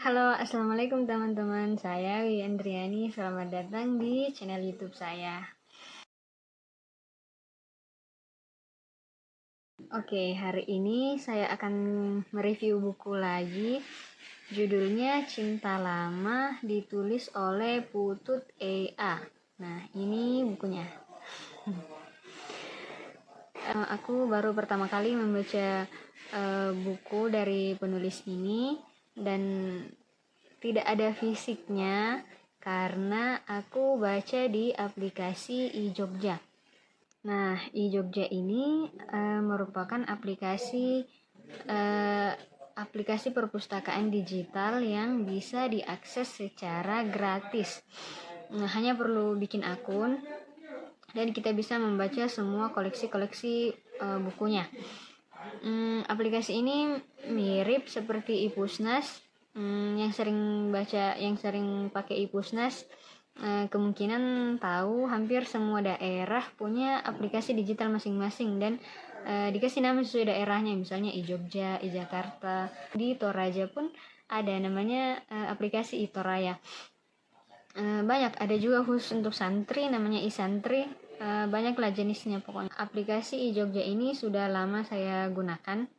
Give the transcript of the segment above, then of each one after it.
Halo, assalamualaikum teman-teman. Saya Wi Andriani. Selamat datang di channel YouTube saya. Oke, hari ini saya akan mereview buku lagi. Judulnya Cinta Lama, ditulis oleh Putut E.A. Nah, ini bukunya. Aku baru pertama kali membaca buku dari penulis ini dan tidak ada fisiknya karena aku baca di aplikasi iJogja. Nah, iJogja ini merupakan aplikasi perpustakaan digital yang bisa diakses secara gratis. Nah, hanya perlu bikin akun dan kita bisa membaca semua koleksi-koleksi bukunya. Aplikasi ini mirip seperti iPusnas. Yang sering pakai iPusnas kemungkinan tahu hampir semua daerah punya aplikasi digital masing-masing dan dikasih nama sesuai daerahnya, misalnya iJogja, iJakarta. Di Toraja pun ada namanya aplikasi iToraya. Banyak, ada juga khusus untuk santri namanya iSantri. Banyaklah jenisnya pokoknya. Aplikasi iJogja ini sudah lama saya gunakan.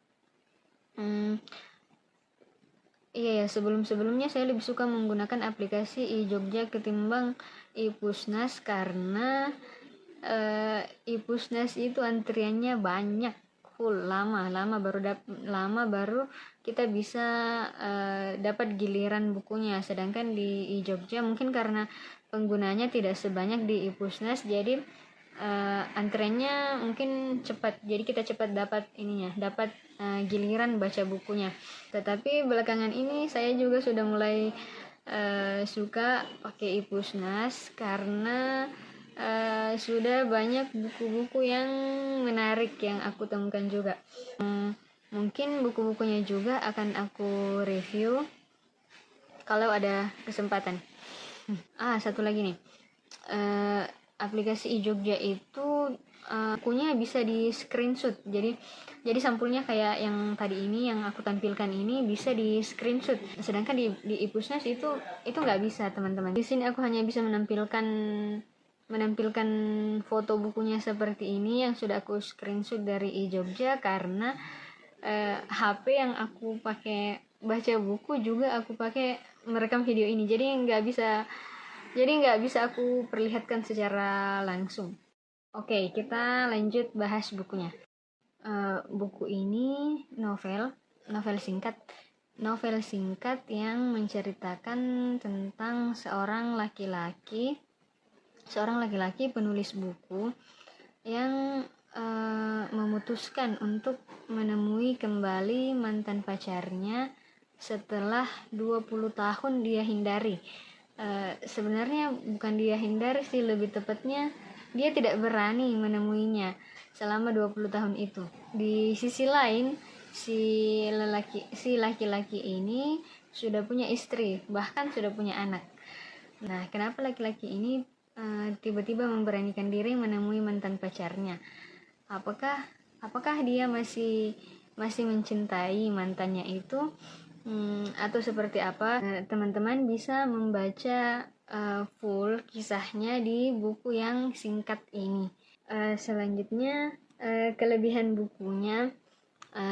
Sebelum-sebelumnya saya lebih suka menggunakan aplikasi iJogja ketimbang iPusnas karena iPusnas itu antriannya banyak, full, lama baru kita bisa dapat giliran bukunya. Sedangkan di iJogja mungkin karena penggunanya tidak sebanyak di iPusnas, jadi antreannya mungkin cepat, jadi kita cepat dapat giliran baca bukunya. Tetapi belakangan ini saya juga sudah mulai suka pakai iPusnas karena sudah banyak buku-buku yang menarik yang aku temukan juga. Mungkin buku-bukunya juga akan aku review kalau ada kesempatan. Satu lagi nih, aplikasi iJogja itu bukunya bisa di screenshot. Jadi sampulnya kayak yang tadi ini yang aku tampilkan ini bisa di screenshot. Sedangkan di iPusnas itu nggak bisa, teman-teman. Di sini aku hanya bisa menampilkan foto bukunya seperti ini yang sudah aku screenshot dari iJogja karena HP yang aku pakai baca buku juga aku pakai merekam video ini. Jadi nggak bisa aku perlihatkan secara langsung. Oke, kita lanjut bahas bukunya. Buku ini novel singkat yang menceritakan tentang seorang laki-laki penulis buku yang memutuskan untuk menemui kembali mantan pacarnya setelah 20 tahun dia hindari. Sebenarnya bukan dia hindari sih, lebih tepatnya dia tidak berani menemuinya selama 20 tahun itu. Di sisi lain, si laki-laki ini sudah punya istri, bahkan sudah punya anak. Nah, kenapa laki-laki ini tiba-tiba memberanikan diri menemui mantan pacarnya? Apakah dia masih mencintai mantannya itu? Atau seperti apa? Teman-teman bisa membaca full kisahnya di buku yang singkat ini. Selanjutnya, kelebihan bukunya,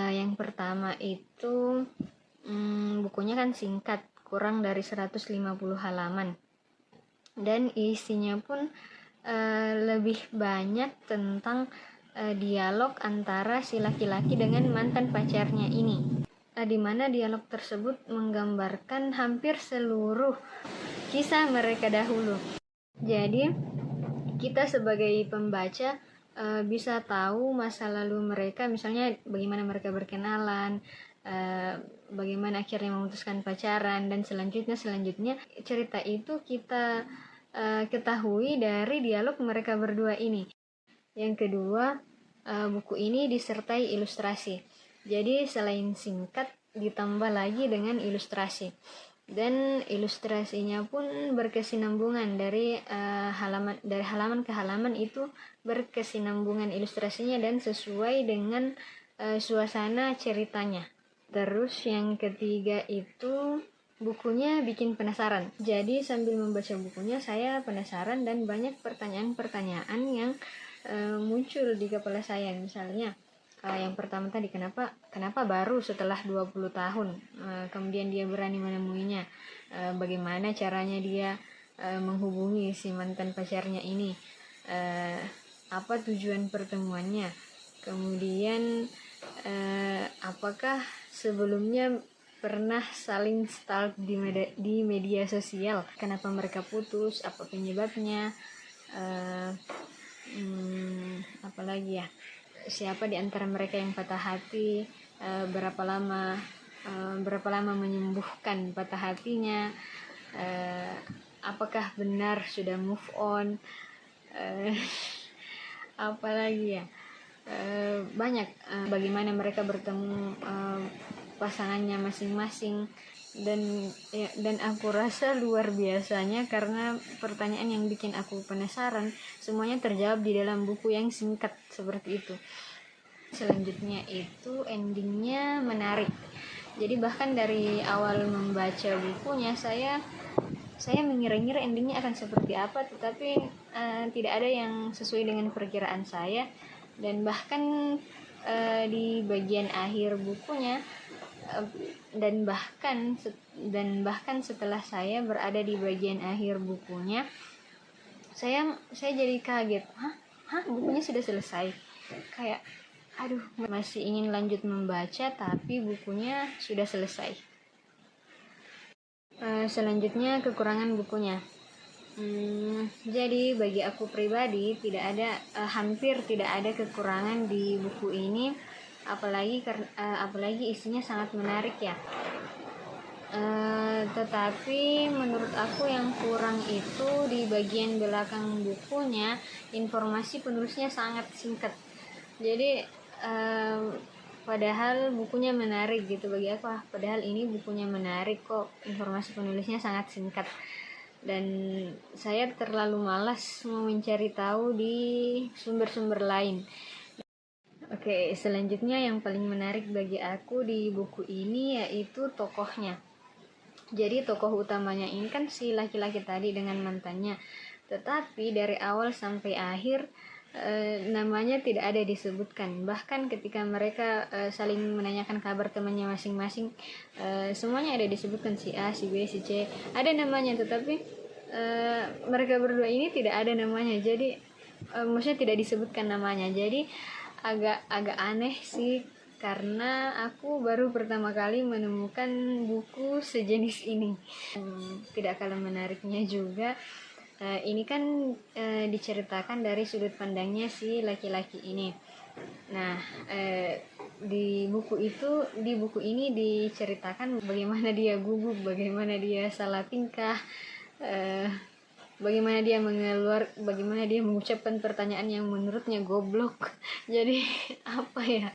yang pertama itu bukunya kan singkat, kurang dari 150 halaman, dan isinya pun lebih banyak tentang dialog antara si laki-laki dengan mantan pacarnya ini, di mana dialog tersebut menggambarkan hampir seluruh kisah mereka dahulu. Jadi kita sebagai pembaca bisa tahu masa lalu mereka, misalnya bagaimana mereka berkenalan, bagaimana akhirnya memutuskan pacaran, dan selanjutnya cerita itu kita ketahui dari dialog mereka berdua ini. Yang kedua, buku ini disertai ilustrasi. Jadi selain singkat ditambah lagi dengan ilustrasi, dan ilustrasinya pun berkesinambungan dari halaman ke halaman itu berkesinambungan ilustrasinya dan sesuai dengan suasana ceritanya. Terus yang ketiga itu bukunya bikin penasaran. Jadi sambil membaca bukunya saya penasaran dan banyak pertanyaan-pertanyaan yang muncul di kepala saya. Misalnya yang pertama tadi, kenapa baru setelah 20 tahun kemudian dia berani menemuinya, bagaimana caranya dia menghubungi si mantan pacarnya ini, apa tujuan pertemuannya, kemudian apakah sebelumnya pernah saling stalk di media sosial, kenapa mereka putus, apa penyebabnya, apalagi ya, siapa di antara mereka yang patah hati, berapa lama menyembuhkan patah hatinya, apakah benar sudah move on, apalagi ya, banyak, bagaimana mereka bertemu pasangannya masing-masing, dan aku rasa luar biasanya karena pertanyaan yang bikin aku penasaran semuanya terjawab di dalam buku yang singkat seperti itu. Selanjutnya itu endingnya menarik. Jadi bahkan dari awal membaca bukunya saya mengira-ngira endingnya akan seperti apa, tetapi tidak ada yang sesuai dengan perkiraan saya, dan bahkan di bagian akhir bukunya dan bahkan setelah saya berada di bagian akhir bukunya, saya jadi kaget, bukunya sudah selesai, kayak aduh, masih ingin lanjut membaca tapi bukunya sudah selesai. Selanjutnya kekurangan bukunya. Jadi bagi aku pribadi hampir tidak ada kekurangan di buku ini, apalagi isinya sangat menarik ya. Tetapi menurut aku yang kurang itu di bagian belakang bukunya, informasi penulisnya sangat singkat. Jadi padahal bukunya menarik gitu bagi aku, padahal ini bukunya menarik kok informasi penulisnya sangat singkat, dan saya terlalu malas mau mencari tahu di sumber-sumber lain. Oke, selanjutnya yang paling menarik bagi aku di buku ini yaitu tokohnya. Jadi tokoh utamanya ini kan si laki-laki tadi dengan mantannya, tetapi dari awal sampai akhir namanya tidak ada disebutkan. Bahkan ketika mereka saling menanyakan kabar temannya masing-masing, semuanya ada disebutkan, si A, si B, si C, ada namanya, tetapi mereka berdua ini tidak ada namanya. Jadi maksudnya tidak disebutkan namanya. Jadi agak aneh sih, karena aku baru pertama kali menemukan buku sejenis ini. Tidak kalah menariknya juga, ini kan diceritakan dari sudut pandangnya si laki-laki ini. Nah, di buku ini diceritakan bagaimana dia gugup, bagaimana dia salah tingkah, bagaimana dia mengucapkan pertanyaan yang menurutnya goblok. Jadi apa ya,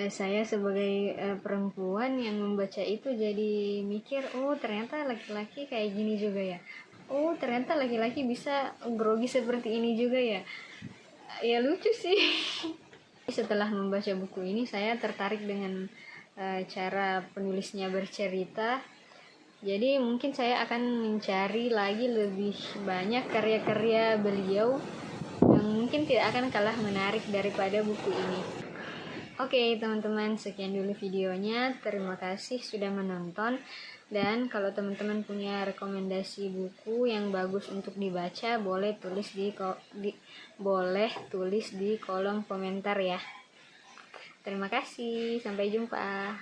saya sebagai perempuan yang membaca itu jadi mikir, oh ternyata laki-laki kayak gini juga ya, oh ternyata laki-laki bisa grogi seperti ini juga ya. Ya lucu sih. Setelah membaca buku ini saya tertarik dengan cara penulisnya bercerita. Jadi mungkin saya akan mencari lagi lebih banyak karya-karya beliau yang mungkin tidak akan kalah menarik daripada buku ini. Oke teman-teman, sekian dulu videonya. Terima kasih sudah menonton. Dan kalau teman-teman punya rekomendasi buku yang bagus untuk dibaca, boleh tulis di kolom komentar ya. Terima kasih, sampai jumpa.